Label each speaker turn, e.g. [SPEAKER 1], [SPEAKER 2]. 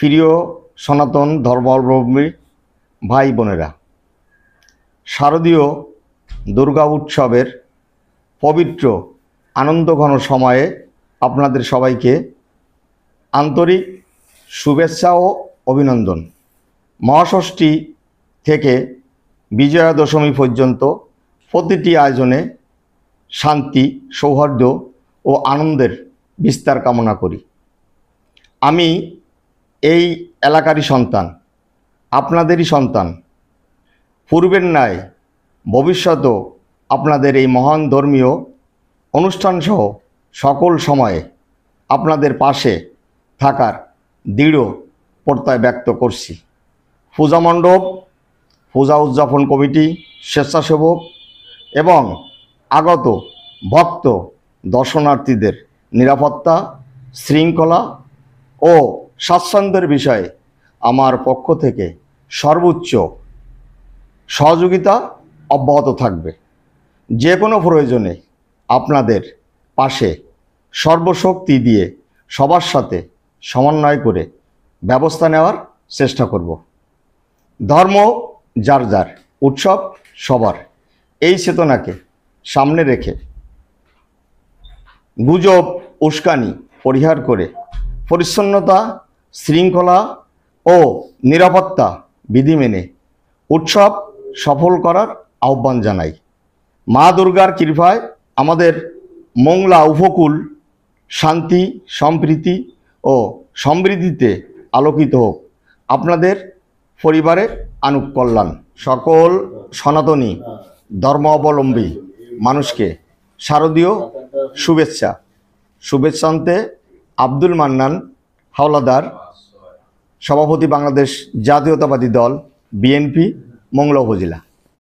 [SPEAKER 1] প্রিয় সনাতন ধর্মাবলম্বী ভাই বোনেরা, শারদীয় দুর্গা উৎসবের পবিত্র আনন্দঘন সময়ে আপনাদের সবাইকে আন্তরিক শুভেচ্ছা ও অভিনন্দন। মহাষষ্ঠী থেকে বিজয়া দশমী পর্যন্ত প্রতিটি আয়োজনে শান্তি, সৌহার্দ্য ও আনন্দের বিস্তার কামনা করি। আমি এই এলাকারই সন্তান, আপনাদেরই সন্তান। পূর্বের ন্যায় ভবিষ্যতেও আপনাদের এই মহান ধর্মীয় অনুষ্ঠানসহ সকল সময়ে আপনাদের পাশে থাকার দৃঢ় প্রত্যয় ব্যক্ত করছি। পূজা মণ্ডপ, পূজা উদযাপন কমিটি, স্বেচ্ছাসেবক এবং আগত ভক্ত দর্শনার্থীদের নিরাপত্তা, শৃঙ্খলা ও স্বাচ্ছন্দ্যের বিষয়ে আমার পক্ষ থেকে সর্বোচ্চ সহযোগিতা অব্যাহত থাকবে। যে কোনো প্রয়োজনে আপনাদের পাশে সর্বশক্তি দিয়ে সবার সাথে সমন্বয় করে ব্যবস্থা নেওয়ার চেষ্টা করব। ধর্ম যার যার, উৎসব সবার, এই চেতনাকে সামনে রেখে গুজব, উস্কানি পরিহার করে পরিচ্ছন্নতা, শৃঙ্খলা ও নিরাপত্তা বিধি মেনে উৎসব সফল করার আহ্বান জানাই। মা দুর্গার কৃপায় আমাদের মংলা উপকূল শান্তি, সম্প্রীতি ও সমৃদ্ধিতে আলোকিত হোক। আপনাদের পরিবারে আনুক কল্যাণ। সকল সনাতনী ধর্মাবলম্বী মানুষকে শারদীয় শুভেচ্ছান্তে আব্দুল মান্নান হাওলাদার, সভাপতি বাংলাদেশ জাতীয়তাবাদী দল, বিএনপি, মংলা উপজেলা।